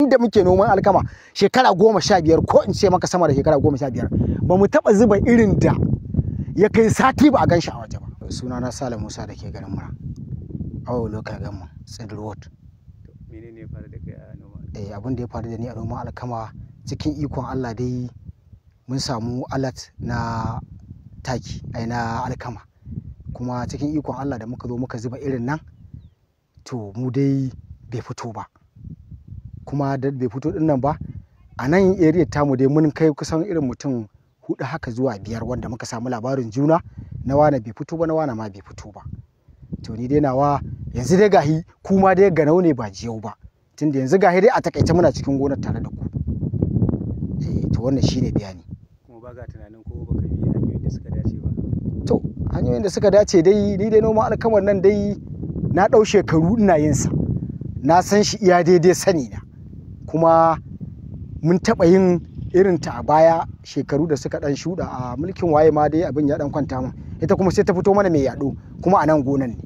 da muke noman alkama shekara 15 ko in ce maka sama da shekara 15 ba mu taɓa zuba irin da ya kai sati ba a gan shi a waje ba. Suna na Sale Musa da ke garin Mura awo local government Tsidar Ward. Menene ya faru da kai a noma? Abin da ya faru da ni a noman alkama cikin ikon Allah dai mun samu alat na taki na alkama, kuma cikin ikon Allah da muka zo muka zuba irin nan to mu dai bai fito ba, kuma da bai fito din nan ba a nan area tamu dai mun kai kusan irin mutum 4 haka zuwa 5 wanda muka samu labarin juna na wane bai fito ba na wane ma bai fito ba. To ni dai nawa yanzu dai gahi kuma dai ganau ne ba jiyau ba, tunda yanzu gahi dai a takaice muna cikin gonar tare da ku. To wannan shine bayani. Kuma ba ga tunanin ko baka bi hanyoyin da suka dace ba? To hanyoyin da suka dace dai ni dai noman alkamar nan dai na ɗau shekaru ina yin sa, na san shi iya daidai sani na, kuma mun taɓa yin irin ta a baya shekaru da suka ɗan shuɗa a mulkin waye ma dai abin ya ɗan kwanta min, ita kuma sai ta fito mana mai yaɗo kuma a nan gonan ne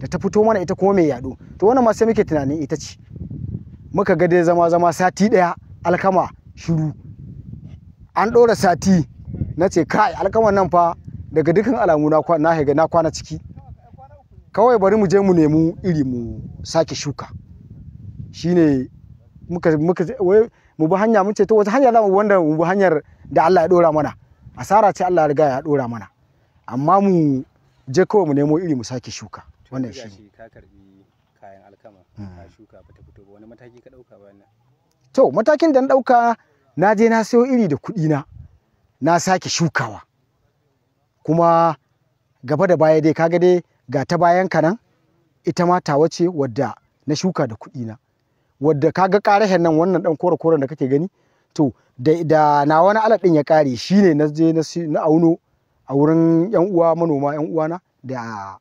da ta fito mana ita kuma mai yaɗo. To wannan ma sai muke tunanin ita ce, muka ga dai zama sati ɗaya alkama shiru, an ɗora sati na ce kai alkaman nan fa daga dukkan alamu na kwana ciki, kawai bari mu je mu nemi iri mu sake shuka. Shine muka mu bi hanya, mun ce to wata hanya za mu wanda mu bi hanyar da Allah ya dora mana, asara ce Allah ya riga ya dora mana, amma mu je kawai mu nemo iri mu sake shuka. Wannan shi ka karbi kayan alkama ka shuka ba ta fito ba, wani mataki ka dauka bayan nan? To matakin da na dauka, na je na sayo iri da kuɗi na sake shukawa, kuma gaba da baya dai kaga dai ga ta bayan ka nan ita ma tawa ce wadda na shuka da kuɗi na, wadda kaga ƙarahen nan wannan ɗan kore-koren da kake gani, to da na wani alat ɗin ya ƙare shine na je na auno a wurin yan uwa manoma yan uwana da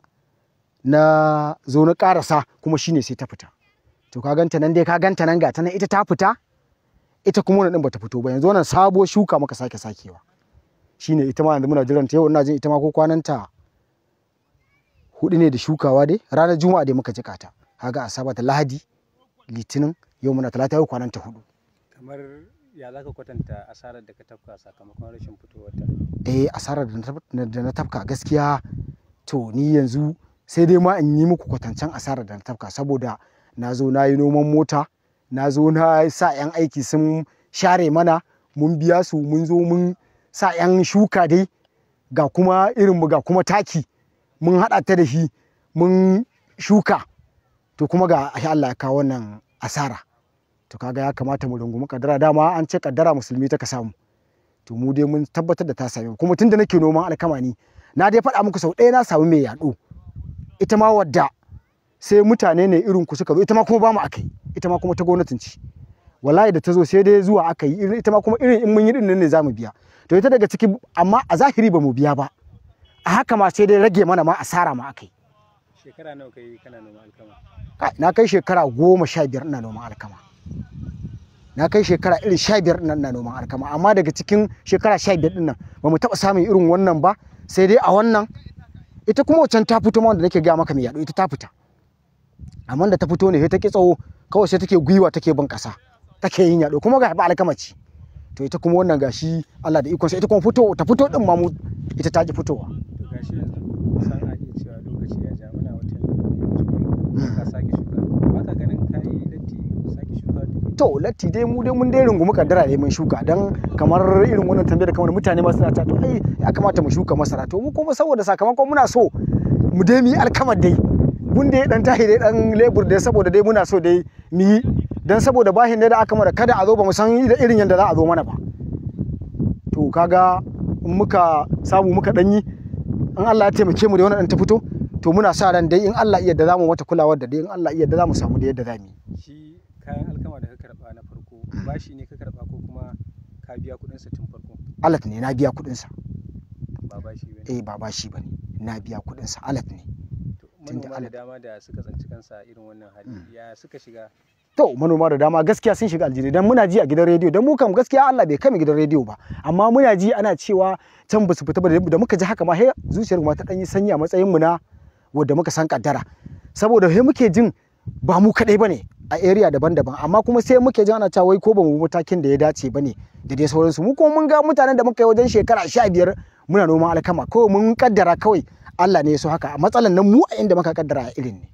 na zo na ƙarasa, kuma shine sai ta fita. To ka ganta nan dai, ka ganta nan ga ta nan ita ta fita, ita kuma wannan ɗin bata fito ba. Yanzu wannan sabuwar shuka muka sakewa, shine ita ma yanzu muna jiran ta. Yau ina jin ita ma ko kwananta 4 ne da shukawa dai, ranar Juma'a dai muka jika ta, kaga Asabar da Lahadi Litinin, yau muna Talata, yau kwananta 4. Kamar ya zaka kwatanta asarar da ka tafka sakamakon rashin fitowar ta? Asarar da na tafka gaskiya, to ni yanzu sai dai ma in yi muku kwatancen asarar da na tafka, saboda na zo na yi noman mota, na zo na sa 'yan aiki sun share mana, mun biya su, mun zo mun sa 'yan shuka dai, ga kuma irinmu ga kuma taki mun haɗa ta da shi mun shuka, to kuma ga Allah ya kawo wannan asara. To kaga ya kamata mu rungumi kaddara, dama an ce kaddara musulmi ta ka samu, to mu dai mun tabbatar da ta same. Kuma tunda nake noman alkama ni na dai faɗa muku sau ɗaya na samu mai yaɗo, ita ma wadda sai mutane ne irin ku suka zo, ita ma kuma ba mu aka yi, ita ma kuma ta gwamnatin ci, wallahi da ta zo sai dai zuwa aka yi, ita ma kuma irin in mun yi din nan ne za mu biya. To ita daga ciki, amma a zahiri ba mu biya ba, a haka ma sai dai rage mana ma asara ma aka yi. Shekara nawa kai kana noman alkama? Na kai shekara 15 ina noman alkama, na kai shekara irin 15 ina noman alkama, amma daga cikin shekara 15 din nan ba mu taɓa samun irin wannan ba, sai dai a wannan. Ita kuma wancan ta fito ma, wanda nake ga maka mai yaɗo, ita ta fita, amma da ta fito ne sai ta ki tsawo, kawai sai take gwiwa take bin ƙasa take yin yaɗo, kuma ga ba alkama ce. To ita kuma wannan gashi Allah da ikonsa, ita kuma ta fito din ma mu ita ta ki fitowa. To gashi yanzu san a iya cewa lokaci ya ja, muna watan ka sake shuka, ba ka ganin kai latti sake shuka? To latti dai mu dai mun dai rungumi kaddara dai mun shuka, dan kamar irin wannan tambayar da kamar mutane ma suna ta to ai ya kamata mu shuka masara, to mu kuma saboda sakamakon muna so mu dai mu yi alkamar dai, mun dai dan tahi dai dan lebur dai, saboda dai muna so dai mu yi, dan saboda bahin da aka mara kada a zo ba mu san irin yadda za a zo mana ba. To kaga in muka samu muka danyi, in Allah ya taimake mu da wannan ta fito, to muna sa ran dai in Allah iya da zamu mata kulawar da dai in Allah iya da zamu samu da yadda zamu yi. Shi kayan alkama da ka karba na farko, bashi ne ka karba ko kuma ka biya kuɗin sa tun farko? Alat ne, na biya kuɗin sa. Ba bashi bane? Ba bashi bane, na biya kuɗin sa, alat ne. Manoma da dama da suka tsanci kansa irin wannan hali, ya suka shiga? To manoma da dama gaskiya sun shiga aljini, dan muna ji a gidan rediyo, dan mu kam gaskiya Allah bai kai mu gidan rediyo ba, amma muna ji ana cewa can ba su fita ba, da muka ji haka ma he zuciyar mu ta dan yi sanyi a matsayin mu na wanda muka san kaddara, saboda he muke jin ba mu kadai bane, a area daban-daban, amma kuma sai muke jin ana cewa wai ko ba mu matakin da ya dace ba ne da dai sauransu. Mu kuma mun ga mutanen da muka yi wajen shekara 15 muna noman alkama, kawai mun kaddara kawai Allah ne ya so haka. A matsalan nan mu a inda muka kaddara irin ne.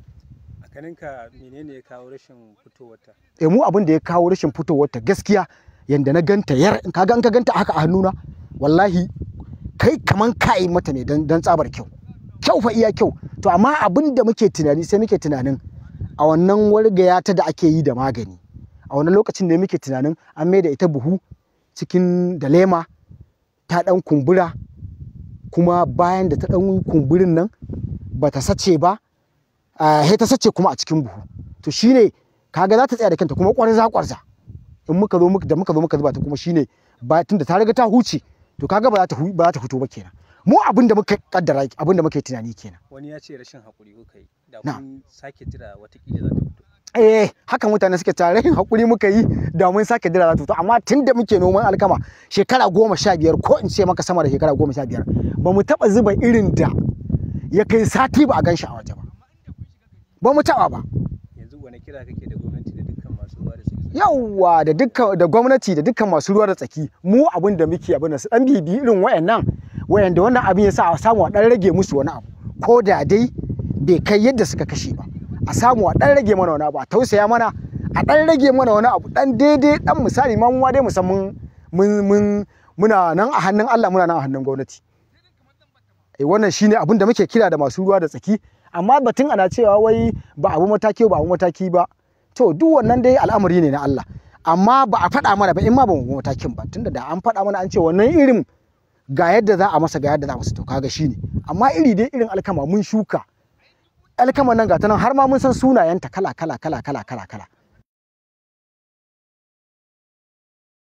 A ganinka menene ya kawo rashin fitowarta? Mu abin da ya kawo rashin fitowarta gaskiya yanda na ganta yar, in ka ganta haka a hannuna wallahi kai kaman kai mata ne dan tsabar kyau fa iya kyau. To amma abin da muke tunani sai muke tunanin a wannan wargaya ta da ake yi da magani, a wannan lokacin da muke tunanin an mai da ita buhu cikin da lema ta dan kumbura, kuma bayan da ta dan kumburin nan bata sace ba, sai ta sace kuma a cikin buhu. To shine kaga za ta tsaya da kanta kuma kwarza in muka zo muka zuba ta kuma shine ba tunda ta riga ta huce, to kaga ba za ta fito ba kenan. Mu abin da muka kaddara, abin da muke tunani kenan. Wani ya ce rashin hakuri kuka yi, da kun sake jira watakila za ta fito. Haka mutane suke cewa rashin hakuri muka yi da mun sake jira za ta fito, amma tunda muke noman alkama shekara 15, ko in ce maka sama da shekara 15, ba mu taba zuba irin da ya kai sati ba a gan shi a waje ba mu taba ba. Yanzu wani kira kake da gwamnati da dukkan masu ruwa da tsaki? Yawwa da gwamnati da dukkan masu ruwa da tsaki, mu abin da muke abin da su dan bibi irin wayanda wannan abin ya sa a samu a dan rage musu wani abu, ko da dai bai kai yadda suka kashe ba, a samu a dan rage mana wani abu, a tausaya mana, a dan rage mana wani abu dan daidai, dan misali ma mu dai musamman muna nan a hannun Allah, muna nan a hannun gwamnati. Wannan shine abin da muke kira da masu ruwa da tsaki. Amma batun ana cewa wai ba abu mataki ba, to duk wannan dai al'amari ne na Allah, amma ba a faɗa mana ba in ma ba mu matakin ba, tunda da an faɗa mana an ce wannan irin ga yadda za a masa, ga yadda za a masa, to kaga shine. Amma iri dai irin alkama mun shuka alkama nan ga ta nan, har ma mun san sunayenta kala.